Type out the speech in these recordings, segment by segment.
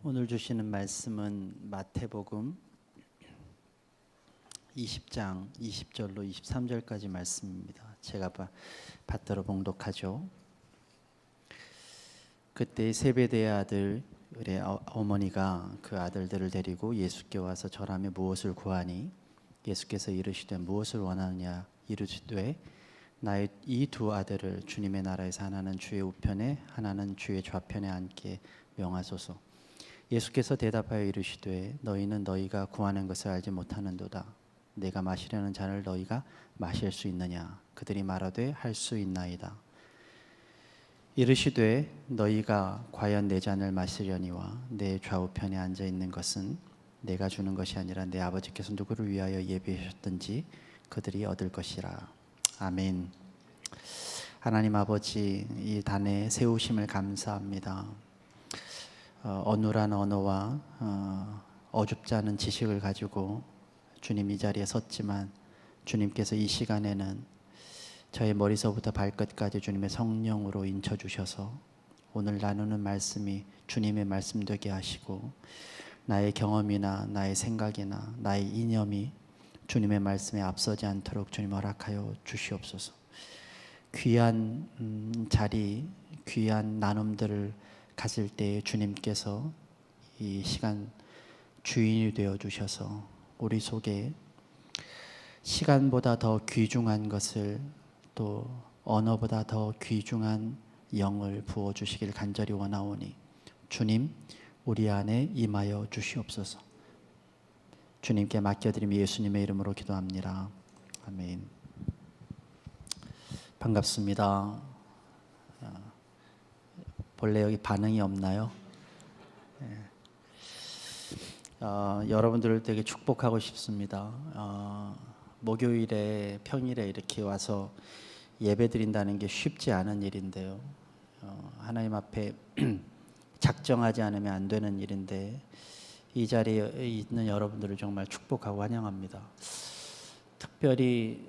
오늘 주시는 말씀은 마태복음 20장 20절로 23절까지 말씀입니다. 제가 받들어 봉독하죠. 그때 세베대의 아들의 어머니가 그 아들들을 데리고 예수께 와서 절하며 무엇을 구하니 예수께서 이르시되 무엇을 원하느냐 이르시되 나의 이 두 아들을 주님의 나라에서 하나는 주의 우편에 하나는 주의 좌편에 앉게 명하소서. 예수께서 대답하여 이르시되 너희는 너희가 구하는 것을 알지 못하는도다. 내가 마시려는 잔을 너희가 마실 수 있느냐? 그들이 말하되 할 수 있나이다. 이르시되 너희가 과연 내 잔을 마시려니와 내 좌우편에 앉아 있는 것은 내가 주는 것이 아니라 내 아버지께서 누구를 위하여 예비하셨든지 그들이 얻을 것이라. 아멘. 하나님 아버지, 이 단에 세우심을 감사합니다. 어눌한 언어와 어줍지 않은 지식을 가지고 주님 이 자리에 섰지만 주님께서 이 시간에는 저의 머리서부터 발끝까지 주님의 성령으로 인쳐주셔서 오늘 나누는 말씀이 주님의 말씀 되게 하시고 나의 경험이나 나의 생각이나 나의 이념이 주님의 말씀에 앞서지 않도록 주님 허락하여 주시옵소서. 귀한 자리, 귀한 나눔들을 가질 때 주님께서 이 시간 주인이 되어 주셔서 우리 속에 시간보다 더 귀중한 것을 또 언어보다 더 귀중한 영을 부어 주시길 간절히 원하오니 주님 우리 안에 임하여 주시옵소서. 주님께 맡겨드리며 예수님의 이름으로 기도합니다. 아멘. 반갑습니다. 본래 여기 반응이 없나요? 여러분들을 되게 축복하고 싶습니다. 목요일에 평일에 이렇게 와서 예배 드린다는 게 쉽지 않은 일인데요. 하나님 앞에 작정하지 않으면 안 되는 일인데 이 자리에 있는 여러분들을 정말 축복하고 환영합니다. 특별히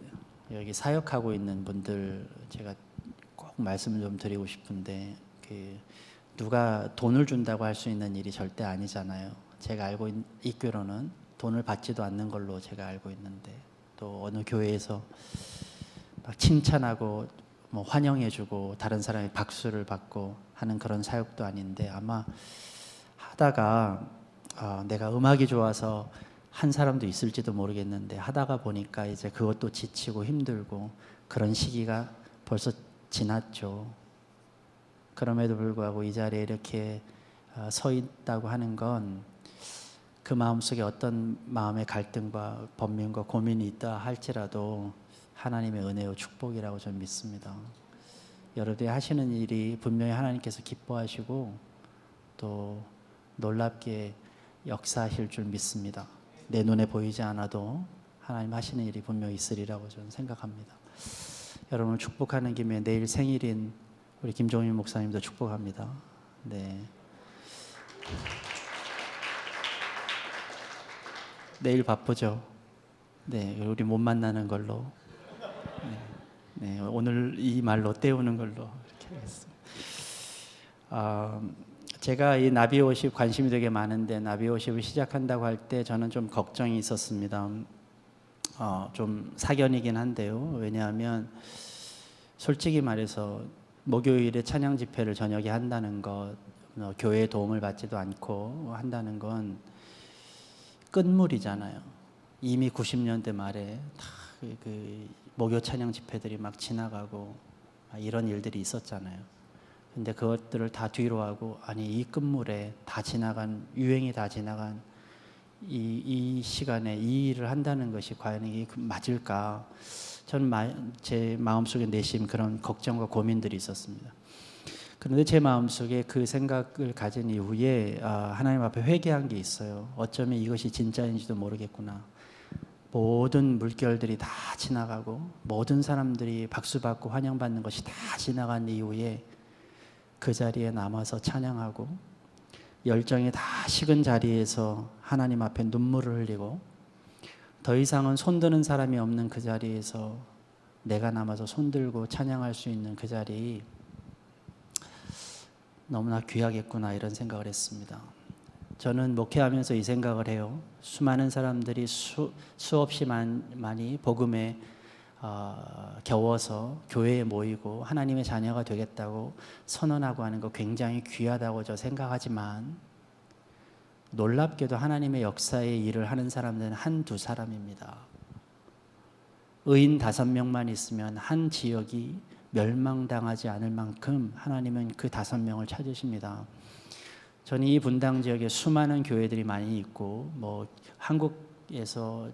여기 사역하고 있는 분들 제가 꼭 말씀을 좀 드리고 싶은데 누가 돈을 준다고 할 수 있는 일이 절대 아니잖아요. 제가 알고 있기로는 돈을 받지도 않는 걸로 제가 알고 있는데 또 어느 교회에서 막 칭찬하고 뭐 환영해주고 다른 사람이 박수를 받고 하는 그런 사역도 아닌데 아마 하다가 내가 음악이 좋아서 한 사람도 있을지도 모르겠는데 하다가 보니까 이제 그것도 지치고 힘들고 그런 시기가 벌써 지났죠. 그럼에도 불구하고 이 자리에 이렇게 서 있다고 하는 건 그 마음속에 어떤 마음의 갈등과 번민과 고민이 있다 할지라도 하나님의 은혜와 축복이라고 저는 믿습니다. 여러분이 하시는 일이 분명히 하나님께서 기뻐하시고 또 놀랍게 역사하실 줄 믿습니다. 내 눈에 보이지 않아도 하나님 하시는 일이 분명히 있으리라고 저는 생각합니다. 여러분을 축복하는 김에 내일 생일인 우리 김종민 목사님도 축복합니다. 네. 내일 바쁘죠? 네, 우리 못 만나는 걸로. 네, 오늘 이 말로 때우는 걸로 이렇게 하겠습니다. 제가 이 나비워십 관심이 되게 많은데 나비워십을 시작한다고 할 때 저는 좀 걱정이 있었습니다. 좀 사견이긴 한데요. 왜냐하면 솔직히 말해서 목요일에 찬양 집회를 저녁에 한다는 것, 교회의 도움을 받지도 않고 한다는 건 끝물이잖아요. 이미 90년대 말에 다 그 목요 찬양 집회들이 막 지나가고 이런 일들이 있었잖아요. 근데 그것들을 다 뒤로 하고 아니 이 끝물에 다 지나간 유행이 다 지나간 이 시간에 이 일을 한다는 것이 과연 이게 맞을까? 저는 제 마음속에 내심 그런 걱정과 고민들이 있었습니다. 그런데 제 마음속에 그 생각을 가진 이후에 하나님 앞에 회개한 게 있어요. 어쩌면 이것이 진짜인지도 모르겠구나. 모든 물결들이 다 지나가고 모든 사람들이 박수받고 환영받는 것이 다 지나간 이후에 그 자리에 남아서 찬양하고 열정이 다 식은 자리에서 하나님 앞에 눈물을 흘리고 더 이상은 손드는 사람이 없는 그 자리에서 내가 남아서 손들고 찬양할 수 있는 그 자리 너무나 귀하겠구나 이런 생각을 했습니다. 저는 목회하면서 이 생각을 해요. 수많은 사람들이 수없이 많이 복음에 겨워서 교회에 모이고 하나님의 자녀가 되겠다고 선언하고 하는 거 굉장히 귀하다고 저 생각하지만, 놀랍게도 하나님의 역사의 일을 하는 사람들은 한두 사람입니다. 의인 5명만 있으면 한 지역이 멸망당하지 않을 만큼 하나님은 그 5명을 찾으십니다. 저는 이 분당 지역에 수많은 교회들이 많이 있고, 한국에서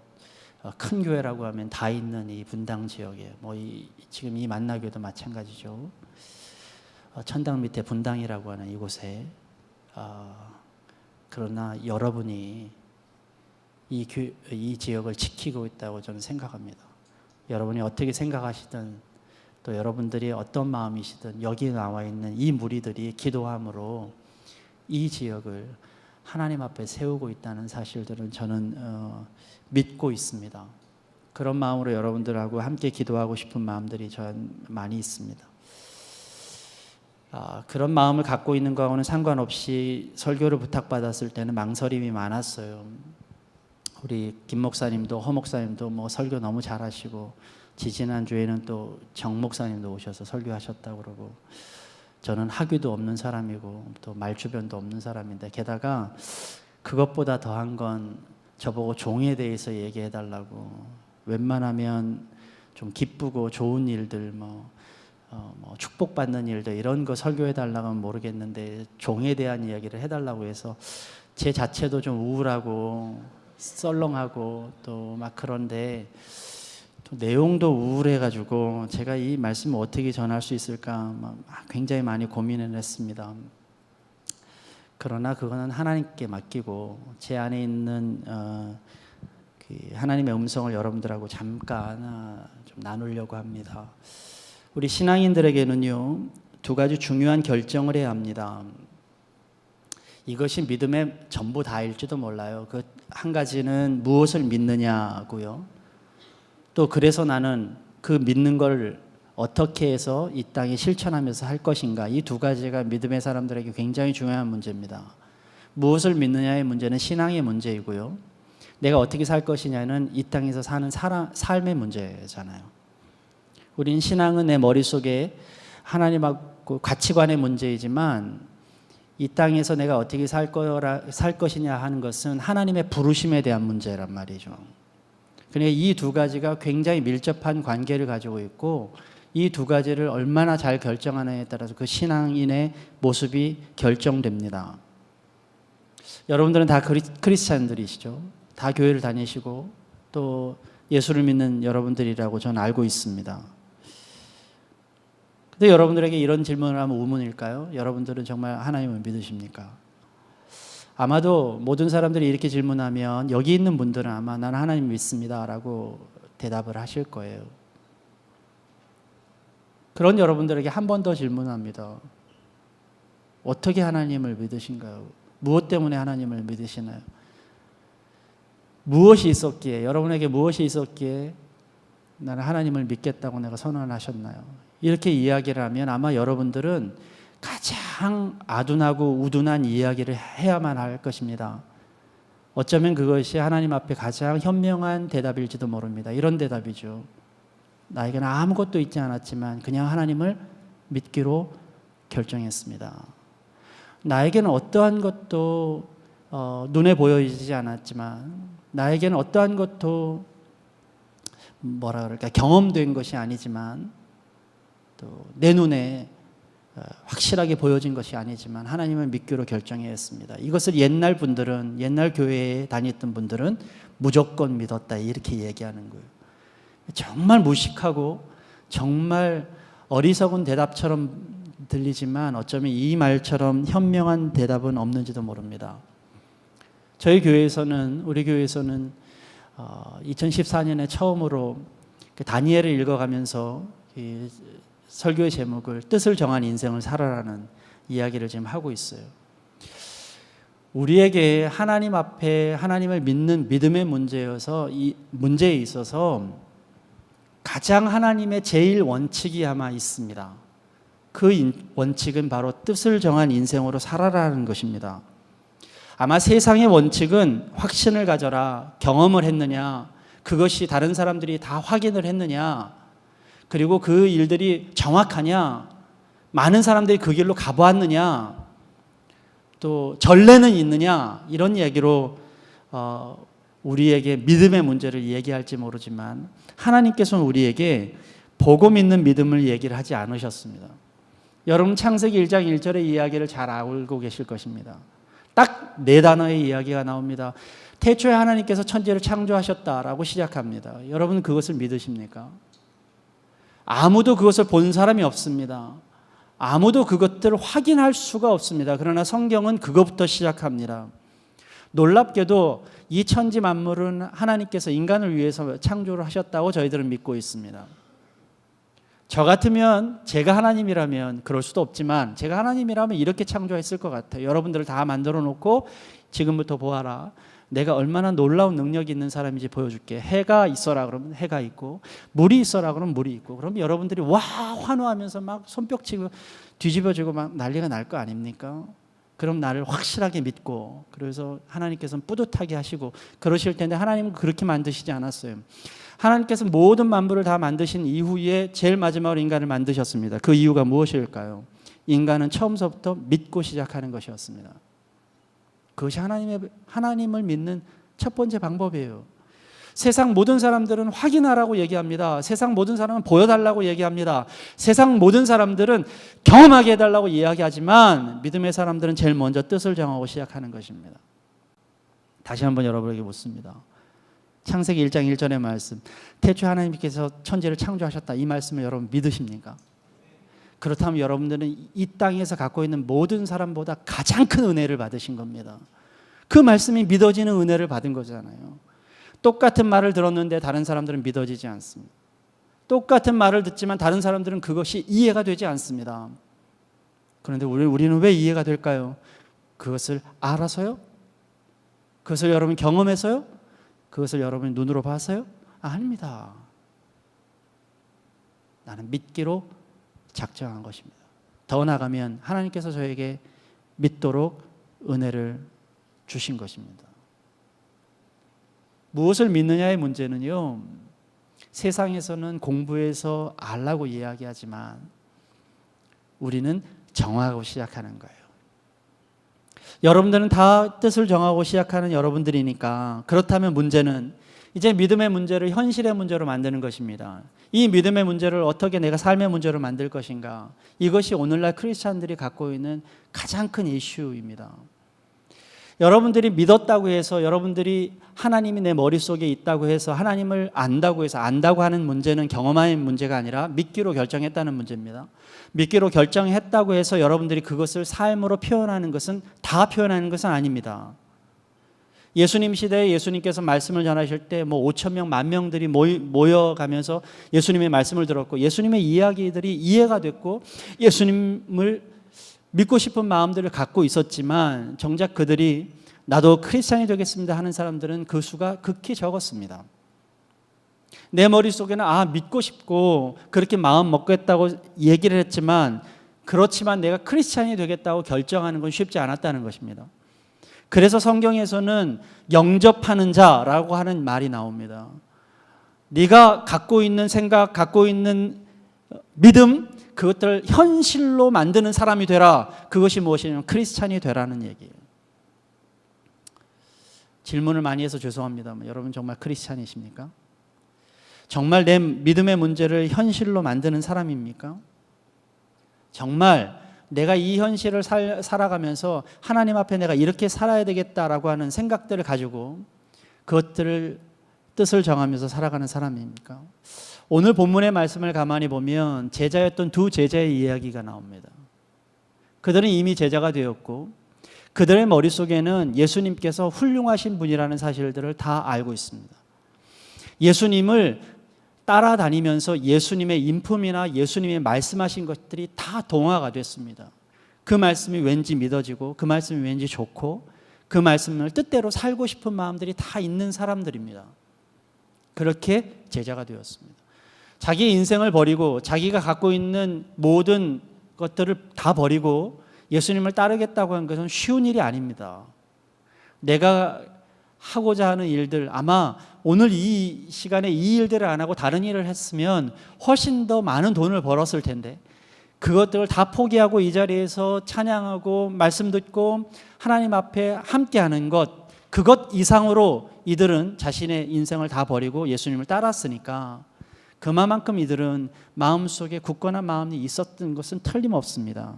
큰 교회라고 하면 다 있는 이 분당 지역에, 지금 이 만나교도 마찬가지죠. 천당 밑에 분당이라고 하는 이곳에, 그러나 여러분이 이 지역을 지키고 있다고 저는 생각합니다. 여러분이 어떻게 생각하시든, 또 여러분들이 어떤 마음이시든 여기 나와 있는 이 무리들이 기도함으로 이 지역을 하나님 앞에 세우고 있다는 사실들은 저는 믿고 있습니다. 그런 마음으로 여러분들하고 함께 기도하고 싶은 마음들이 전 많이 있습니다. 그런 마음을 갖고 있는 거하고는 상관없이 설교를 부탁받았을 때는 망설임이 많았어요. 우리 김 목사님도 허 목사님도 설교 너무 잘하시고, 지지난주에는 또 정 목사님도 오셔서 설교하셨다고 그러고, 저는 학위도 없는 사람이고 또 말주변도 없는 사람인데, 게다가 그것보다 더한 건 저보고 종에 대해서 얘기해 달라고, 웬만하면 좀 기쁘고 좋은 일들, 축복받는 일들 이런 거 설교해 달라고 모르겠는데, 종에 대한 이야기를 해달라고 해서 제 자체도 좀 우울하고 썰렁하고 또 그런데, 또 내용도 우울해가지고 제가 이 말씀을 어떻게 전할 수 있을까 굉장히 많이 고민을 했습니다. 그러나 그거는 하나님께 맡기고, 제 안에 있는 하나님의 음성을 여러분들하고 잠깐 좀 나누려고 합니다. 우리 신앙인들에게는요, 2가지 중요한 결정을 해야 합니다. 이것이 믿음의 전부 다일지도 몰라요. 그 한 가지는 무엇을 믿느냐고요. 또 그래서 나는 그 믿는 걸 어떻게 해서 이 땅에 실천하면서 할 것인가. 이 2가지가 믿음의 사람들에게 굉장히 중요한 문제입니다. 무엇을 믿느냐의 문제는 신앙의 문제이고요, 내가 어떻게 살 것이냐는 이 땅에서 사는 삶의 문제잖아요. 우린 신앙은 내 머릿속에 하나님하고 가치관의 문제이지만, 이 땅에서 내가 어떻게 살 것이냐 하는 것은 하나님의 부르심에 대한 문제란 말이죠. 그러니까 이 2가지가 굉장히 밀접한 관계를 가지고 있고, 이 2가지를 얼마나 잘 결정하느냐에 따라서 그 신앙인의 모습이 결정됩니다. 여러분들은 다 크리스찬들이시죠. 다 교회를 다니시고 또 예수를 믿는 여러분들이라고 저는 알고 있습니다. 근데 여러분들에게 이런 질문을 하면 우문일까요? 여러분들은 정말 하나님을 믿으십니까? 아마도 모든 사람들이 이렇게 질문하면 여기 있는 분들은 아마 나는 하나님 믿습니다 라고 대답을 하실 거예요. 그런 여러분들에게 한 번 더 질문합니다. 어떻게 하나님을 믿으신가요? 무엇 때문에 하나님을 믿으시나요? 무엇이 있었기에, 여러분에게 무엇이 있었기에 나는 하나님을 믿겠다고 내가 선언하셨나요? 이렇게 이야기를 하면 아마 여러분들은 가장 아둔하고 우둔한 이야기를 해야만 할 것입니다. 어쩌면 그것이 하나님 앞에 가장 현명한 대답일지도 모릅니다. 이런 대답이죠. 나에게는 아무것도 있지 않았지만 그냥 하나님을 믿기로 결정했습니다. 나에게는 어떠한 것도 눈에 보여지지 않았지만, 나에게는 어떠한 것도 경험된 것이 아니지만, 또 내 눈에 확실하게 보여진 것이 아니지만 하나님을 믿기로 결정했습니다. 이것을 옛날 교회에 다녔던 분들은 무조건 믿었다 이렇게 얘기하는 거예요. 정말 무식하고 정말 어리석은 대답처럼 들리지만 어쩌면 이 말처럼 현명한 대답은 없는지도 모릅니다. 우리 교회에서는 2014년에 처음으로 다니엘을 읽어가면서 설교의 제목을 뜻을 정한 인생을 살아라는 이야기를 지금 하고 있어요. 우리에게 하나님 앞에 하나님을 믿는 믿음의 이 문제에 있어서 가장 하나님의 제일 원칙이 아마 있습니다. 그 원칙은 바로 뜻을 정한 인생으로 살아라는 것입니다. 아마 세상의 원칙은 확신을 가져라, 경험을 했느냐, 그것이 다른 사람들이 다 확인을 했느냐, 그리고 그 일들이 정확하냐, 많은 사람들이 그 길로 가보았느냐, 또 전례는 있느냐, 이런 얘기로 우리에게 믿음의 문제를 얘기할지 모르지만 하나님께서는 우리에게 보고 믿는 믿음을 얘기를 하지 않으셨습니다. 여러분 창세기 1장 1절의 이야기를 잘 알고 계실 것입니다. 딱 네 단어의 이야기가 나옵니다. 태초에 하나님께서 천지를 창조하셨다라고 시작합니다. 여러분 그것을 믿으십니까? 아무도 그것을 본 사람이 없습니다. 아무도 그것들을 확인할 수가 없습니다. 그러나 성경은 그것부터 시작합니다. 놀랍게도 이 천지 만물은 하나님께서 인간을 위해서 창조를 하셨다고 저희들은 믿고 있습니다. 저 같으면 제가 하나님이라면 그럴 수도 없지만 제가 하나님이라면 이렇게 창조했을 것 같아요. 여러분들을 다 만들어 놓고 지금부터 보아라. 내가 얼마나 놀라운 능력이 있는 사람인지 보여줄게. 해가 있어라 그러면 해가 있고, 물이 있어라 그러면 물이 있고, 그럼 여러분들이 와 환호하면서 막 손뼉치고 뒤집어지고 막 난리가 날 거 아닙니까? 그럼 나를 확실하게 믿고, 그래서 하나님께서는 뿌듯하게 하시고 그러실 텐데 하나님은 그렇게 만드시지 않았어요. 하나님께서 모든 만물을 다 만드신 이후에 제일 마지막으로 인간을 만드셨습니다. 그 이유가 무엇일까요? 인간은 처음부터 믿고 시작하는 것이었습니다. 그것이 하나님을 믿는 첫 번째 방법이에요. 세상 모든 사람들은 확인하라고 얘기합니다. 세상 모든 사람은 보여달라고 얘기합니다. 세상 모든 사람들은 경험하게 해달라고 이야기하지만 믿음의 사람들은 제일 먼저 뜻을 정하고 시작하는 것입니다. 다시 한번 여러분에게 묻습니다. 창세기 1장 1절의 말씀, 태초에 하나님께서 천지를 창조하셨다, 이 말씀을 여러분 믿으십니까? 그렇다면 여러분들은 이 땅에서 갖고 있는 모든 사람보다 가장 큰 은혜를 받으신 겁니다. 그 말씀이 믿어지는 은혜를 받은 거잖아요. 똑같은 말을 들었는데 다른 사람들은 믿어지지 않습니다. 똑같은 말을 듣지만 다른 사람들은 그것이 이해가 되지 않습니다. 그런데 우리는 왜 이해가 될까요? 그것을 알아서요? 그것을 여러분 경험해서요? 그것을 여러분이 눈으로 봐서요? 아닙니다. 나는 믿기로 작정한 것입니다. 더 나아가면 하나님께서 저에게 믿도록 은혜를 주신 것입니다. 무엇을 믿느냐의 문제는요, 세상에서는 공부해서 알라고 이야기하지만 우리는 정하고 시작하는 거예요. 여러분들은 다 뜻을 정하고 시작하는 여러분들이니까, 그렇다면 문제는 이제 믿음의 문제를 현실의 문제로 만드는 것입니다. 이 믿음의 문제를 어떻게 내가 삶의 문제로 만들 것인가, 이것이 오늘날 크리스찬들이 갖고 있는 가장 큰 이슈입니다. 여러분들이 믿었다고 해서, 여러분들이 하나님이 내 머릿속에 있다고 해서, 하나님을 안다고 해서, 안다고 하는 문제는 경험의 문제가 아니라 믿기로 결정했다는 문제입니다. 믿기로 결정했다고 해서 여러분들이 그것을 삶으로 표현하는 것은, 다 표현하는 것은 아닙니다. 예수님 시대에 예수님께서 말씀을 전하실 때 5천 명, 1만 명들이 모여가면서 예수님의 말씀을 들었고, 예수님의 이야기들이 이해가 됐고, 예수님을 믿고 싶은 마음들을 갖고 있었지만 정작 그들이 나도 크리스찬이 되겠습니다 하는 사람들은 그 수가 극히 적었습니다. 내 머릿속에는 믿고 싶고 그렇게 마음 먹겠다고 얘기를 했지만, 그렇지만 내가 크리스찬이 되겠다고 결정하는 건 쉽지 않았다는 것입니다. 그래서 성경에서는 영접하는 자라고 하는 말이 나옵니다. 네가 갖고 있는 생각, 갖고 있는 믿음, 그것들을 현실로 만드는 사람이 되라. 그것이 무엇이냐면 크리스찬이 되라는 얘기예요. 질문을 많이 해서 죄송합니다만 여러분 정말 크리스찬이십니까? 정말 내 믿음의 문제를 현실로 만드는 사람입니까? 정말 내가 이 현실을 살아가면서 하나님 앞에 내가 이렇게 살아야 되겠다라고 하는 생각들을 가지고 그것들을 뜻을 정하면서 살아가는 사람입니까? 오늘 본문의 말씀을 가만히 보면 제자였던 두 제자의 이야기가 나옵니다. 그들은 이미 제자가 되었고 그들의 머릿속에는 예수님께서 훌륭하신 분이라는 사실들을 다 알고 있습니다. 예수님을 따라다니면서 예수님의 인품이나 예수님의 말씀하신 것들이 다 동화가 됐습니다. 그 말씀이 왠지 믿어지고 그 말씀이 왠지 좋고 그 말씀을 뜻대로 살고 싶은 마음들이 다 있는 사람들입니다. 그렇게 제자가 되었습니다. 자기 인생을 버리고 자기가 갖고 있는 모든 것들을 다 버리고 예수님을 따르겠다고 하는 것은 쉬운 일이 아닙니다. 내가 하고자 하는 일들, 아마 오늘 이 시간에 이 일들을 안 하고 다른 일을 했으면 훨씬 더 많은 돈을 벌었을 텐데 그것들을 다 포기하고 이 자리에서 찬양하고 말씀 듣고 하나님 앞에 함께하는 것, 그것 이상으로 이들은 자신의 인생을 다 버리고 예수님을 따랐으니까 그만큼 이들은 마음속에 굳건한 마음이 있었던 것은 틀림없습니다.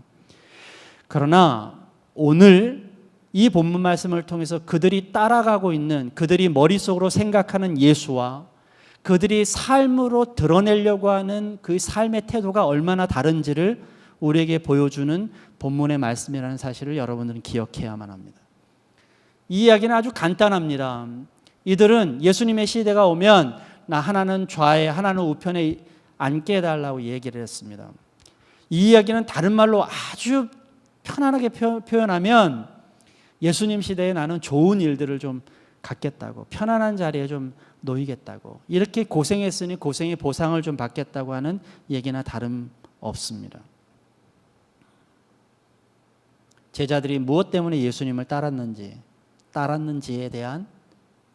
그러나 오늘 이 본문 말씀을 통해서 그들이 따라가고 있는, 그들이 머릿속으로 생각하는 예수와 그들이 삶으로 드러내려고 하는 그 삶의 태도가 얼마나 다른지를 우리에게 보여주는 본문의 말씀이라는 사실을 여러분들은 기억해야만 합니다. 이 이야기는 아주 간단합니다. 이들은 예수님의 시대가 오면 나 하나는 좌에 하나는 우편에 앉게 해달라고 얘기를 했습니다. 이 이야기는 다른 말로 아주 편안하게 표현하면 예수님 시대에 나는 좋은 일들을 좀 갖겠다고, 편안한 자리에 좀 놓이겠다고, 이렇게 고생했으니 고생의 보상을 좀 받겠다고 하는 얘기나 다름없습니다. 제자들이 무엇 때문에 예수님을 따랐는지에 대한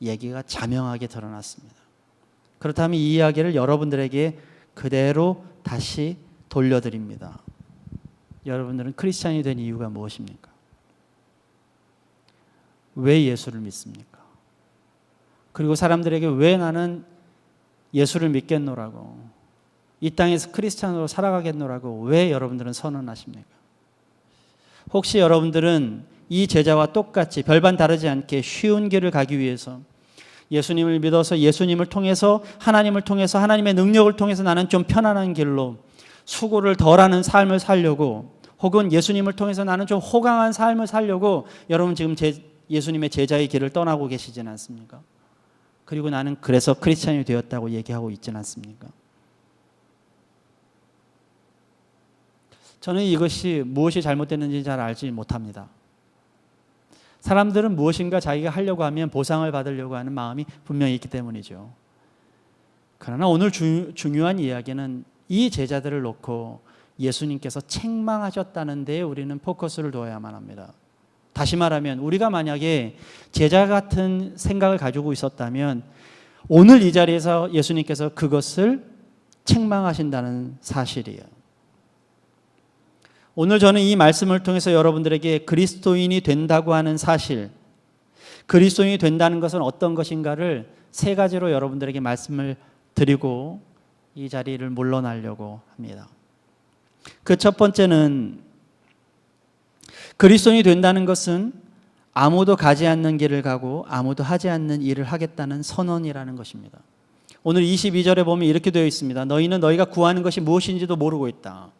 얘기가 자명하게 드러났습니다. 그렇다면 이 이야기를 여러분들에게 그대로 다시 돌려드립니다. 여러분들은 크리스찬이 된 이유가 무엇입니까? 왜 예수를 믿습니까? 그리고 사람들에게 왜 나는 예수를 믿겠노라고, 이 땅에서 크리스찬으로 살아가겠노라고 왜 여러분들은 선언하십니까? 혹시 여러분들은 이 제자와 똑같이 별반 다르지 않게 쉬운 길을 가기 위해서 예수님을 믿어서 예수님을 통해서 하나님을 통해서 하나님의 능력을 통해서 나는 좀 편안한 길로 수고를 덜하는 삶을 살려고, 혹은 예수님을 통해서 나는 좀 호강한 삶을 살려고 여러분 지금 예수님의 제자의 길을 떠나고 계시진 않습니까? 그리고 나는 그래서 크리스찬이 되었다고 얘기하고 있진 않습니까? 저는 이것이 무엇이 잘못됐는지 잘 알지 못합니다. 사람들은 무엇인가 자기가 하려고 하면 보상을 받으려고 하는 마음이 분명히 있기 때문이죠. 그러나 오늘 중요한 이야기는 이 제자들을 놓고 예수님께서 책망하셨다는 데에 우리는 포커스를 둬야만 합니다. 다시 말하면 우리가 만약에 제자 같은 생각을 가지고 있었다면 오늘 이 자리에서 예수님께서 그것을 책망하신다는 사실이에요. 오늘 저는 이 말씀을 통해서 여러분들에게 그리스도인이 된다고 하는 사실, 그리스도인이 된다는 것은 어떤 것인가를 세 가지로 여러분들에게 말씀을 드리고 이 자리를 물러나려고 합니다. 그 첫 번째는 그리스도인이 된다는 것은 아무도 가지 않는 길을 가고 아무도 하지 않는 일을 하겠다는 선언이라는 것입니다. 오늘 22절에 보면 이렇게 되어 있습니다. 너희는 너희가 구하는 것이 무엇인지도 모르고 있다.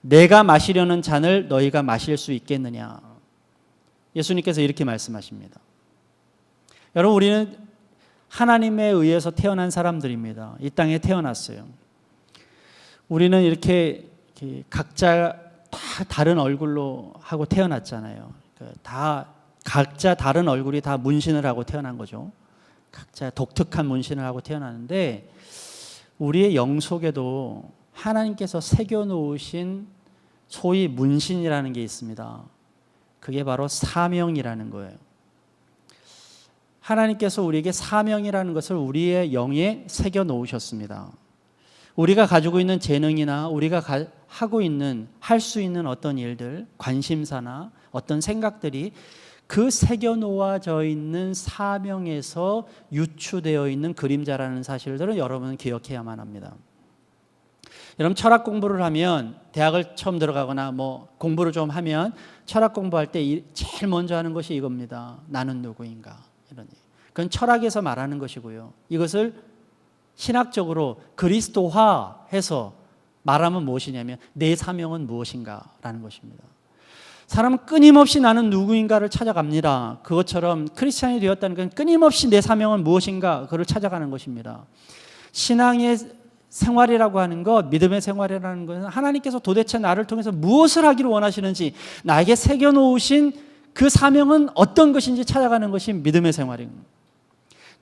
내가 마시려는 잔을 너희가 마실 수 있겠느냐. 예수님께서 이렇게 말씀하십니다. 여러분, 우리는 하나님에 의해서 태어난 사람들입니다. 이 땅에 태어났어요. 우리는 이렇게 각자 다 다른 얼굴로 하고 태어났잖아요. 다 각자 다른 얼굴이 다 문신을 하고 태어난 거죠. 각자 독특한 문신을 하고 태어나는데 우리의 영 속에도 하나님께서 새겨놓으신 소위 문신이라는 게 있습니다. 그게 바로 사명이라는 거예요. 하나님께서 우리에게 사명이라는 것을 우리의 영에 새겨놓으셨습니다. 우리가 가지고 있는 재능이나 우리가 하고 있는, 할 수 있는 어떤 일들, 관심사나 어떤 생각들이 그 새겨놓아져 있는 사명에서 유추되어 있는 그림자라는 사실들을 여러분은 기억해야만 합니다. 여러분, 철학 공부를 하면, 대학을 처음 들어가거나 공부를 좀 하면 철학 공부할 때 제일 먼저 하는 것이 이겁니다. 나는 누구인가, 이런 얘기. 그건 철학에서 말하는 것이고요. 이것을 신학적으로 그리스도화해서 말하면 무엇이냐면 내 사명은 무엇인가라는 것입니다. 사람은 끊임없이 나는 누구인가를 찾아갑니다. 그것처럼 크리스찬이 되었다는 건 끊임없이 내 사명은 무엇인가 그걸 찾아가는 것입니다. 신앙의 생활이라고 하는 것, 믿음의 생활이라는 것은 하나님께서 도대체 나를 통해서 무엇을 하기를 원하시는지, 나에게 새겨놓으신 그 사명은 어떤 것인지 찾아가는 것이 믿음의 생활입니다.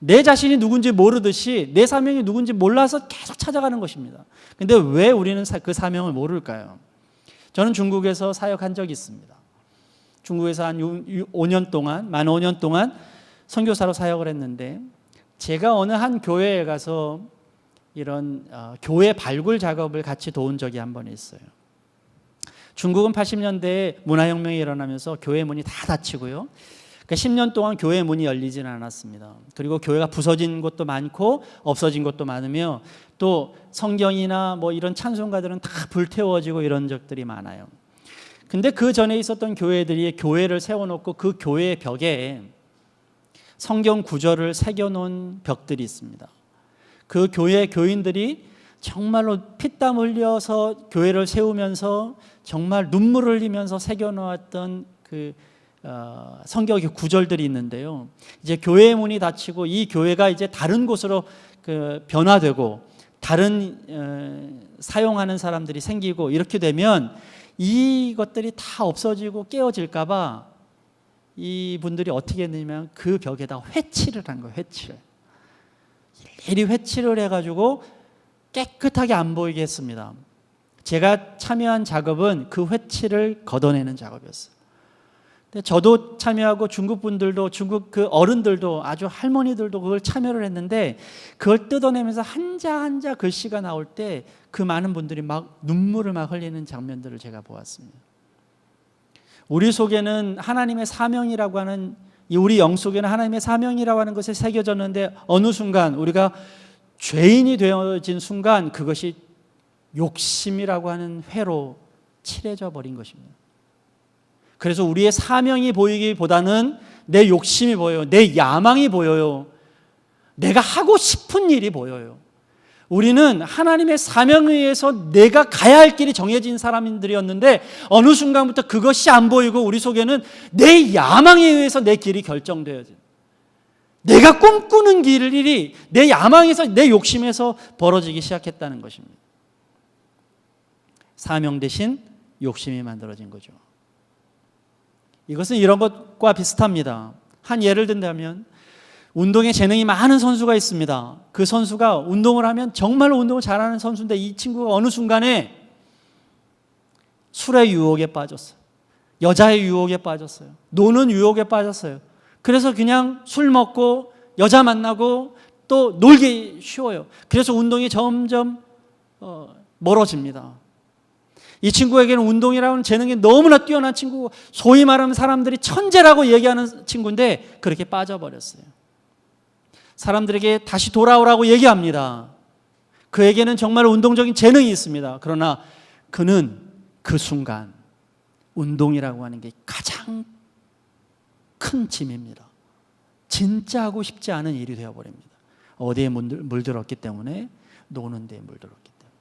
내 자신이 누군지 모르듯이 내 사명이 누군지 몰라서 계속 찾아가는 것입니다. 그런데 왜 우리는 그 사명을 모를까요? 저는 중국에서 사역한 적이 있습니다. 중국에서 한 5년 동안, 만 5년 동안 선교사로 사역을 했는데, 제가 어느 한 교회에 가서 이런 교회 발굴 작업을 같이 도운 적이 한 번 있어요. 중국은 80년대에 문화혁명이 일어나면서 교회 문이 다 닫히고요. 그러니까 10년 동안 교회 문이 열리지는 않았습니다. 그리고 교회가 부서진 곳도 많고 없어진 곳도 많으며, 또 성경이나 뭐 이런 찬송가들은 다 불태워지고 이런 적들이 많아요. 근데 그 전에 있었던 교회들이 교회를 세워놓고 그 교회 벽에 성경 구절을 새겨놓은 벽들이 있습니다. 그 교회 교인들이 정말로 피땀 흘려서 교회를 세우면서 정말 눈물을 흘리면서 새겨놓았던 그 성경의 구절들이 있는데요. 이제 교회의 문이 닫히고 이 교회가 이제 다른 곳으로 변화되고 다른 사용하는 사람들이 생기고 이렇게 되면 이것들이 다 없어지고 깨어질까 봐 이분들이 어떻게 했냐면 그 벽에다 회칠을 한 거예요. 일일이 회칠을 해가지고 깨끗하게 안 보이게 했습니다. 제가 참여한 작업은 그 회칠을 걷어내는 작업이었어요. 근데 저도 참여하고 중국 분들도, 중국 그 어른들도, 아주 할머니들도 그걸 참여를 했는데, 그걸 뜯어내면서 한자 한자 글씨가 나올 때 그 많은 분들이 막 눈물을 막 흘리는 장면들을 제가 보았습니다. 우리 속에는 하나님의 사명이라고 하는, 우리 영 속에는 하나님의 사명이라고 하는 것이 새겨졌는데, 어느 순간 우리가 죄인이 되어진 순간 그것이 욕심이라고 하는 회로 칠해져 버린 것입니다. 그래서 우리의 사명이 보이기보다는 내 욕심이 보여요. 내 야망이 보여요. 내가 하고 싶은 일이 보여요. 우리는 하나님의 사명에 의해서 내가 가야 할 길이 정해진 사람들이었는데, 어느 순간부터 그것이 안 보이고 우리 속에는 내 야망에 의해서 내 길이 결정되어진, 내가 꿈꾸는 길이 내 야망에서, 내 욕심에서 벌어지기 시작했다는 것입니다. 사명 대신 욕심이 만들어진 거죠. 이것은 이런 것과 비슷합니다. 한 예를 든다면, 운동에 재능이 많은 선수가 있습니다. 그 선수가 운동을 하면 정말로 운동을 잘하는 선수인데, 이 친구가 어느 순간에 술의 유혹에 빠졌어요. 여자의 유혹에 빠졌어요. 노는 유혹에 빠졌어요. 그래서 그냥 술 먹고 여자 만나고 또 놀기 쉬워요. 그래서 운동이 점점 멀어집니다. 이 친구에게는 운동이라는 재능이 너무나 뛰어난 친구고, 소위 말하면 사람들이 천재라고 얘기하는 친구인데 그렇게 빠져버렸어요. 사람들에게 다시 돌아오라고 얘기합니다. 그에게는 정말 운동적인 재능이 있습니다. 그러나 그는 그 순간 운동이라고 하는 게 가장 큰 짐입니다. 진짜 하고 싶지 않은 일이 되어버립니다. 어디에 물들었기 때문에? 노는 데에 물들었기 때문에.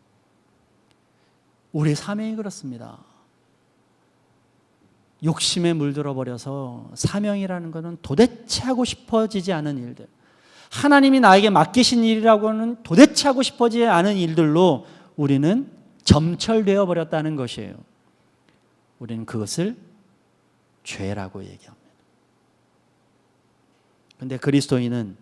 우리의 사명이 그렇습니다. 욕심에 물들어 버려서 사명이라는 것은 도대체 하고 싶어지지 않은 일들, 하나님이 나에게 맡기신 일이라고는 도대체 하고 싶어지지 않은 일들로 우리는 점철되어 버렸다는 것이에요. 우리는 그것을 죄라고 얘기합니다. 그런데 그리스도인은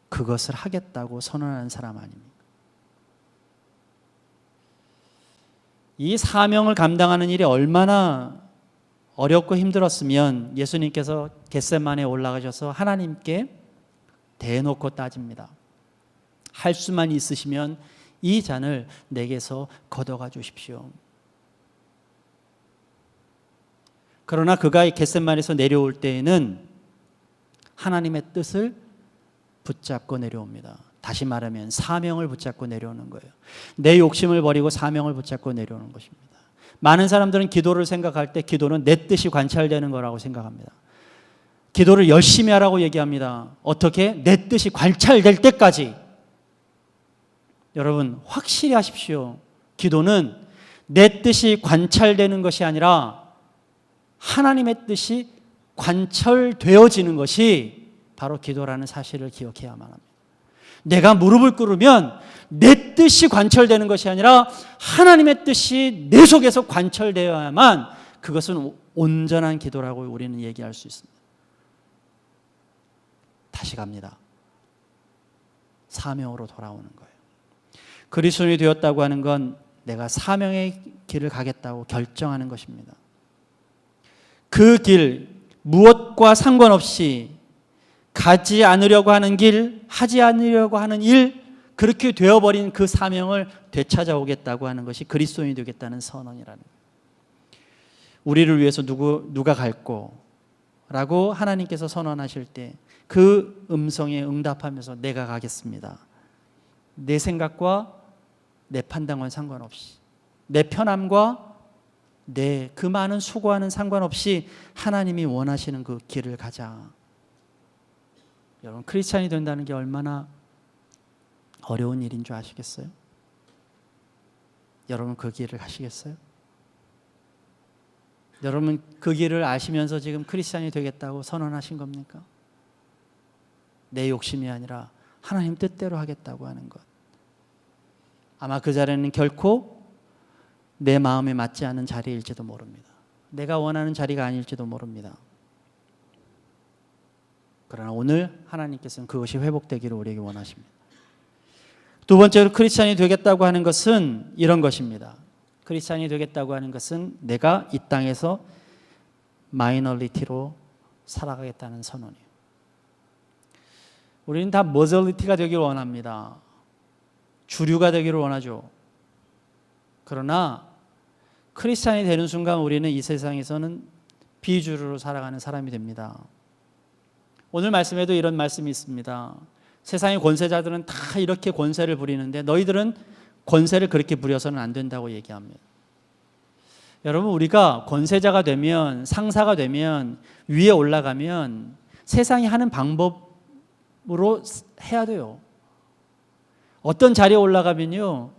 그것을 하겠다고 선언하는 사람 아닙니까? 이 사명을 감당하는 일이 얼마나 어렵고 힘들었으면 예수님께서 겟세마네에 올라가셔서 하나님께 대놓고 따집니다. 할 수만 있으시면 이 잔을 내게서 걷어가 주십시오. 그러나 그가 겟세마네에서 내려올 때에는 하나님의 뜻을 붙잡고 내려옵니다. 다시 말하면 사명을 붙잡고 내려오는 거예요. 내 욕심을 버리고 사명을 붙잡고 내려오는 것입니다. 많은 사람들은 기도를 생각할 때 기도는 내 뜻이 관찰되는 거라고 생각합니다. 기도를 열심히 하라고 얘기합니다. 어떻게? 내 뜻이 관찰될 때까지. 여러분, 확실히 하십시오. 기도는 내 뜻이 관찰되는 것이 아니라 하나님의 뜻이 관철되어지는 것이 바로 기도라는 사실을 기억해야만 합니다. 내가 무릎을 꿇으면 내 뜻이 관철되는 것이 아니라 하나님의 뜻이 내 속에서 관철되어야만 그것은 온전한 기도라고 우리는 얘기할 수 있습니다. 다시 갑니다. 사명으로 돌아오는 거예요. 그리스도인이 되었다고 하는 건 내가 사명의 길을 가겠다고 결정하는 것입니다. 그 길, 무엇과 상관없이 가지 않으려고 하는 길, 하지 않으려고 하는 일, 그렇게 되어버린 그 사명을 되찾아오겠다고 하는 것이 그리스도인이 되겠다는 선언이라는 거예요. 우리를 위해서 누가 갈꼬? 라고 하나님께서 선언하실 때 그 음성에 응답하면서 내가 가겠습니다. 내 생각과 내 판단과 상관없이, 내 편함과 내 그 많은 수고하는 상관없이 하나님이 원하시는 그 길을 가자. 여러분, 크리스찬이 된다는 게 얼마나 어려운 일인 줄 아시겠어요? 여러분, 그 길을 가시겠어요? 여러분, 그 길을 아시면서 지금 크리스찬이 되겠다고 선언하신 겁니까? 내 욕심이 아니라 하나님 뜻대로 하겠다고 하는 것. 아마 그 자리는 결코 내 마음에 맞지 않은 자리일지도 모릅니다. 내가 원하는 자리가 아닐지도 모릅니다. 그러나 오늘 하나님께서는 그것이 회복되기를 우리에게 원하십니다. 두 번째로 크리스찬이 되겠다고 하는 것은 이런 것입니다. 크리스찬이 되겠다고 하는 것은 내가 이 땅에서 마이너리티로 살아가겠다는 선언이에요. 우리는 다 머저리티가 되기를 원합니다. 주류가 되기를 원하죠. 그러나 크리스찬이 되는 순간 우리는 이 세상에서는 비주류로 살아가는 사람이 됩니다. 오늘 말씀에도 이런 말씀이 있습니다. 세상의 권세자들은 다 이렇게 권세를 부리는데 너희들은 권세를 그렇게 부려서는 안 된다고 얘기합니다. 여러분, 우리가 권세자가 되면, 상사가 되면, 위에 올라가면 세상이 하는 방법으로 해야 돼요. 어떤 자리에 올라가면요,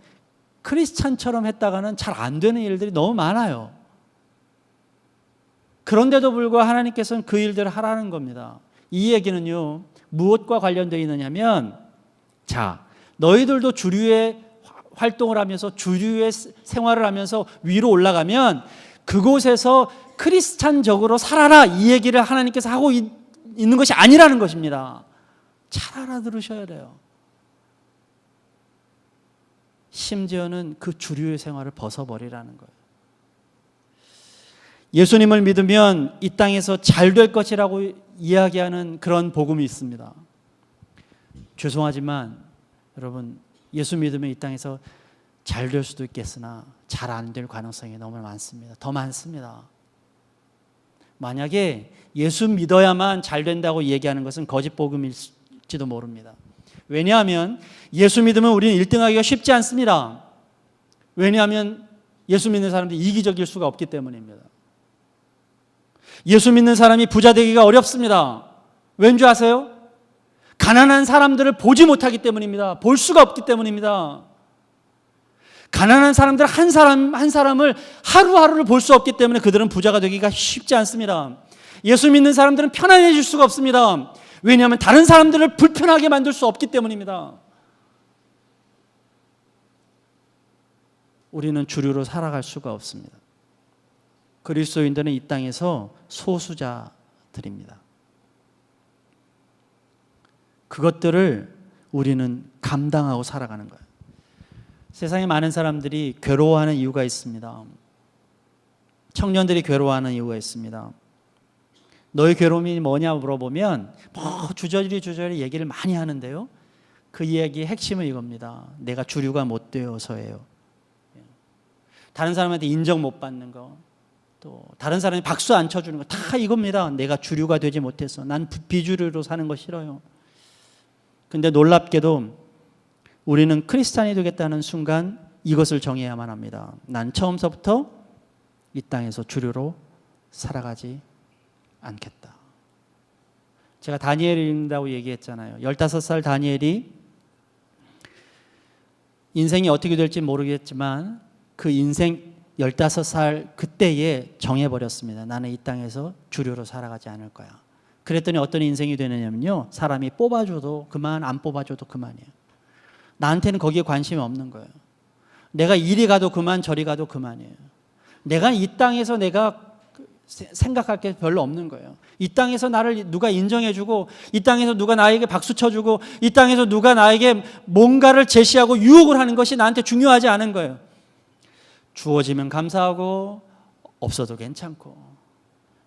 크리스찬처럼 했다가는 잘 안 되는 일들이 너무 많아요. 그런데도 불구하고 하나님께서는 그 일들을 하라는 겁니다. 이 얘기는요, 무엇과 관련되어 있느냐면, 자, 너희들도 주류의 활동을 하면서 주류의 생활을 하면서 위로 올라가면 그곳에서 크리스찬적으로 살아라, 이 얘기를 하나님께서 하고 있는 것이 아니라는 것입니다. 잘 알아들으셔야 돼요. 심지어는 그 주류의 생활을 벗어버리라는 거예요. 예수님을 믿으면 이 땅에서 잘 될 것이라고 이야기하는 그런 복음이 있습니다. 죄송하지만 여러분, 예수 믿으면 이 땅에서 잘 될 수도 있겠으나 잘 안 될 가능성이 너무 많습니다. 더 많습니다. 만약에 예수 믿어야만 잘 된다고 얘기하는 것은 거짓 복음일지도 모릅니다. 왜냐하면 예수 믿으면 우리는 1등하기가 쉽지 않습니다. 왜냐하면 예수 믿는 사람들이 이기적일 수가 없기 때문입니다. 예수 믿는 사람이 부자 되기가 어렵습니다. 왠 줄 아세요? 가난한 사람들을 보지 못하기 때문입니다. 볼 수가 없기 때문입니다. 가난한 사람들 한 사람을 하루하루를 볼 수 없기 때문에 그들은 부자가 되기가 쉽지 않습니다. 예수 믿는 사람들은 편안해질 수가 없습니다. 왜냐하면 다른 사람들을 불편하게 만들 수 없기 때문입니다. 우리는 주류로 살아갈 수가 없습니다. 그리스도인들은 이 땅에서 소수자들입니다. 그것들을 우리는 감당하고 살아가는 거예요. 세상에 많은 사람들이 괴로워하는 이유가 있습니다. 청년들이 괴로워하는 이유가 있습니다. 너의 괴로움이 뭐냐 물어보면 주저리 얘기를 많이 하는데요, 그 이야기의 핵심은 이겁니다. 내가 주류가 못 되어서예요. 다른 사람한테 인정 못 받는 거, 또 다른 사람이 박수 안 쳐주는 거 다 이겁니다. 내가 주류가 되지 못해서. 난 비주류로 사는 거 싫어요. 근데 놀랍게도 우리는 크리스찬이 되겠다는 순간 이것을 정해야만 합니다. 난 처음서부터 이 땅에서 주류로 살아가지 않겠다. 제가 다니엘을 읽는다고 얘기했잖아요. 15살 다니엘이 인생이 어떻게 될지 모르겠지만 그 인생 15살 그때에 정해버렸습니다. 나는 이 땅에서 주류로 살아가지 않을 거야. 그랬더니 어떤 인생이 되느냐면요, 사람이 뽑아줘도 그만, 안 뽑아줘도 그만이에요. 나한테는 거기에 관심이 없는 거예요. 내가 이리 가도 그만, 저리 가도 그만이에요. 내가 이 땅에서 내가 생각할 게 별로 없는 거예요. 이 땅에서 나를 누가 인정해주고, 이 땅에서 누가 나에게 박수 쳐주고, 이 땅에서 누가 나에게 뭔가를 제시하고 유혹을 하는 것이 나한테 중요하지 않은 거예요. 주어지면 감사하고 없어도 괜찮고.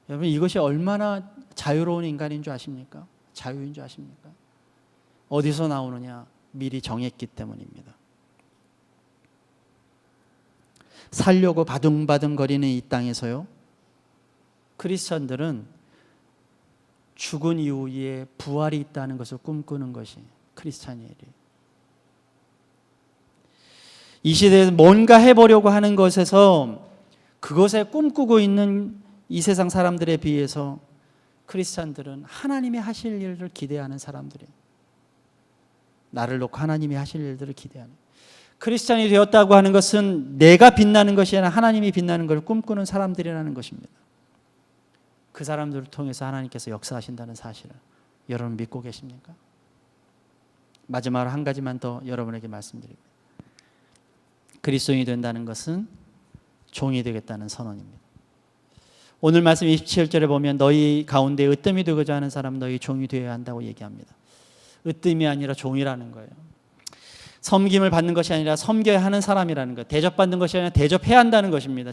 여러분, 이것이 얼마나 자유로운 인간인 줄 아십니까? 자유인 줄 아십니까? 어디서 나오느냐? 미리 정했기 때문입니다. 살려고 바둥바둥거리는 이 땅에서요, 크리스천들은 죽은 이후에 부활이 있다는 것을 꿈꾸는 것이 크리스찬이에요. 이 시대에서 뭔가 해보려고 하는 것에서 그것에 꿈꾸고 있는 이 세상 사람들에 비해서 크리스찬들은 하나님이 하실 일을 기대하는 사람들이에요. 나를 놓고 하나님이 하실 일들을 기대하는. 크리스찬이 되었다고 하는 것은 내가 빛나는 것이 아니라 하나님이 빛나는 걸 꿈꾸는 사람들이라는 것입니다. 그 사람들을 통해서 하나님께서 역사하신다는 사실을 여러분 믿고 계십니까? 마지막으로 한 가지만 더 여러분에게 말씀드립니다. 그리스도인이 된다는 것은 종이 되겠다는 선언입니다. 오늘 말씀 27절에 보면 너희 가운데 으뜸이 되고자 하는 사람 너희 종이 되어야 한다고 얘기합니다. 으뜸이 아니라 종이라는 거예요. 섬김을 받는 것이 아니라 섬겨야 하는 사람이라는 것, 대접받는 것이 아니라 대접해야 한다는 것입니다.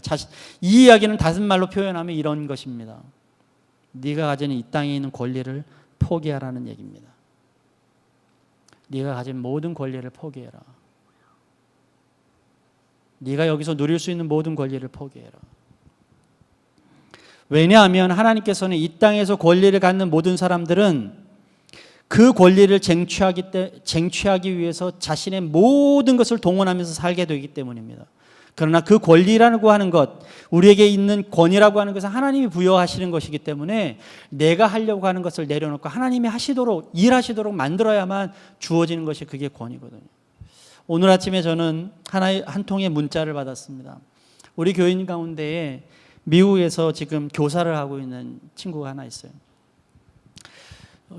이 이야기는 다른 말로 표현하면 이런 것입니다. 네가 가지는 이 땅에 있는 권리를 포기하라는 얘기입니다. 네가 가진 모든 권리를 포기해라. 네가 여기서 누릴 수 있는 모든 권리를 포기해라. 왜냐하면 하나님께서는 이 땅에서 권리를 갖는 모든 사람들은 그 권리를 쟁취하기 위해서 자신의 모든 것을 동원하면서 살게 되기 때문입니다. 그러나 그 권리라고 하는 것, 우리에게 있는 권위라고 하는 것은 하나님이 부여하시는 것이기 때문에 내가 하려고 하는 것을 내려놓고 하나님이 하시도록, 일하시도록 만들어야만 주어지는 것이 그게 권위거든요. 오늘 아침에 저는 한 통의 문자를 받았습니다. 우리 교인 가운데에 미국에서 지금 교사를 하고 있는 친구가 하나 있어요.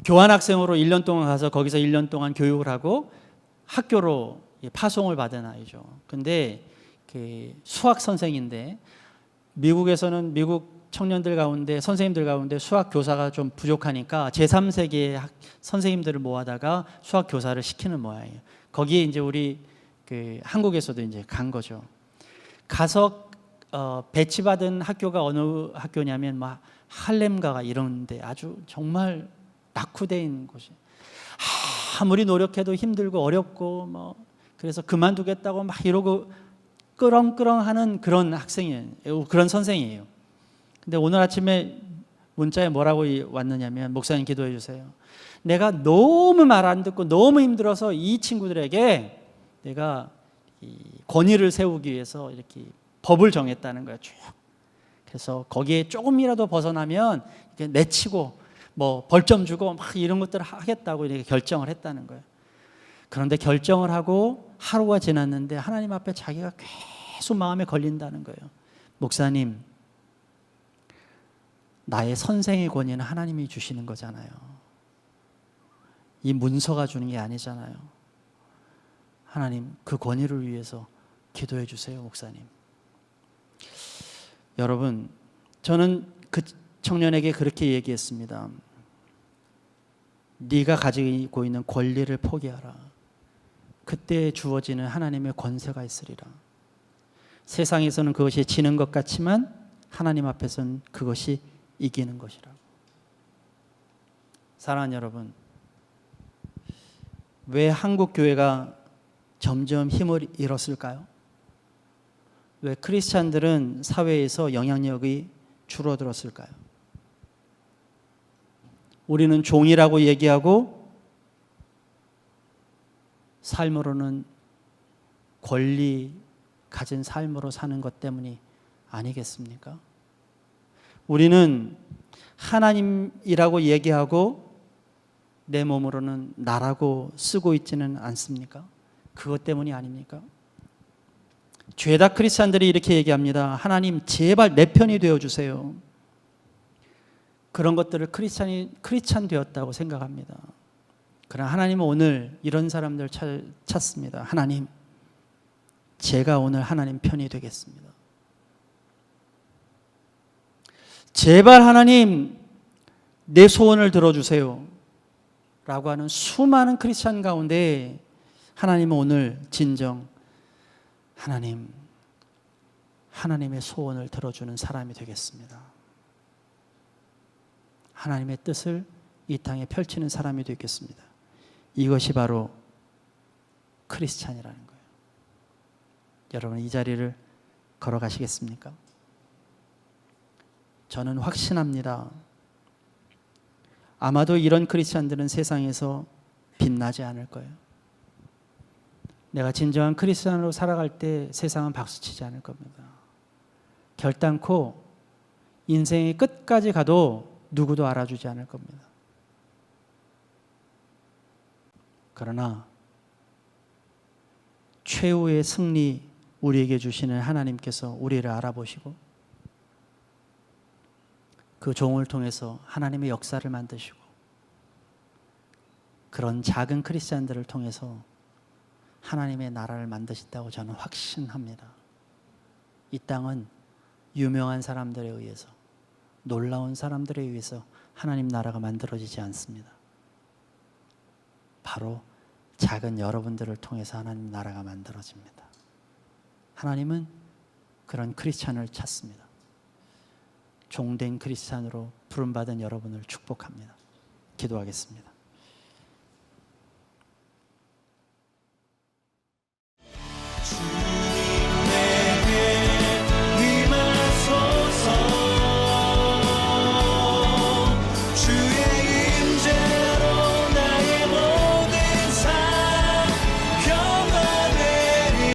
교환학생으로 1년 동안 가서 거기서 1년 동안 교육을 하고 학교로 파송을 받은 아이죠. 근데 그 수학 선생인데 미국에서는 미국 청년들 가운데 선생님들 가운데 수학 교사가 좀 부족하니까 제3세계의 선생님들을 모아다가 수학 교사를 시키는 모양이에요. 거기에 이제 우리 그 한국에서도 이제 간 거죠. 가서 배치받은 학교가 어느 학교냐면 막 할렘가가 이런데 아주 정말 낙후된 곳이. 아무리 노력해도 힘들고 어렵고 뭐 그래서 그만두겠다고 막 이러고 끄렁끄렁하는 그런 학생이에요. 그런 선생이에요. 근데 오늘 아침에 문자에 뭐라고 왔느냐면 목사님 기도해 주세요. 내가 너무 말 안 듣고 너무 힘들어서 이 친구들에게 내가 이 권위를 세우기 위해서 이렇게 법을 정했다는 거예요. 쭉. 그래서 거기에 조금이라도 벗어나면 이렇게 내치고 뭐 벌점 주고 막 이런 것들을 하겠다고 이렇게 결정을 했다는 거예요. 그런데 결정을 하고 하루가 지났는데 하나님 앞에 자기가 계속 마음에 걸린다는 거예요. 목사님, 나의 선생의 권위는 하나님이 주시는 거잖아요. 이 문서가 주는 게 아니잖아요. 하나님, 그 권위를 위해서 기도해 주세요, 목사님. 여러분, 저는 그 청년에게 그렇게 얘기했습니다. 네가 가지고 있는 권리를 포기하라. 그때 주어지는 하나님의 권세가 있으리라. 세상에서는 그것이 지는 것 같지만 하나님 앞에서는 그것이 이기는 것이라. 사랑하는 여러분, 왜 한국 교회가 점점 힘을 잃었을까요? 왜 크리스찬들은 사회에서 영향력이 줄어들었을까요? 우리는 종이라고 얘기하고 삶으로는 권리 가진 삶으로 사는 것 때문이 아니겠습니까? 우리는 하나님이라고 얘기하고 내 몸으로는 나라고 쓰고 있지는 않습니까? 그것 때문이 아닙니까? 죄다 크리스찬들이 이렇게 얘기합니다. 하나님 제발 내 편이 되어주세요. 그런 것들을 크리스찬 되었다고 생각합니다. 그러나 하나님은 오늘 이런 사람들 찾습니다. 하나님, 제가 오늘 하나님 편이 되겠습니다. 제발 하나님 내 소원을 들어주세요 라고 하는 수많은 크리스찬 가운데 하나님은 오늘 진정 하나님의 소원을 들어주는 사람이 되겠습니다. 하나님의 뜻을 이 땅에 펼치는 사람이 되겠습니다. 이것이 바로 크리스찬이라는 거예요. 여러분 이 자리를 걸어가시겠습니까? 저는 확신합니다. 아마도 이런 크리스찬들은 세상에서 빛나지 않을 거예요. 내가 진정한 크리스찬으로 살아갈 때 세상은 박수치지 않을 겁니다. 결단코 인생의 끝까지 가도 누구도 알아주지 않을 겁니다. 그러나 최후의 승리 우리에게 주시는 하나님께서 우리를 알아보시고 그 종을 통해서 하나님의 역사를 만드시고 그런 작은 크리스찬들을 통해서 하나님의 나라를 만드신다고 저는 확신합니다. 이 땅은 유명한 사람들에 의해서, 놀라운 사람들에 의해서 하나님 나라가 만들어지지 않습니다. 바로 작은 여러분들을 통해서 하나님 나라가 만들어집니다. 하나님은 그런 크리스찬을 찾습니다. 종된 크리스찬으로 부름받은 여러분을 축복합니다. 기도하겠습니다.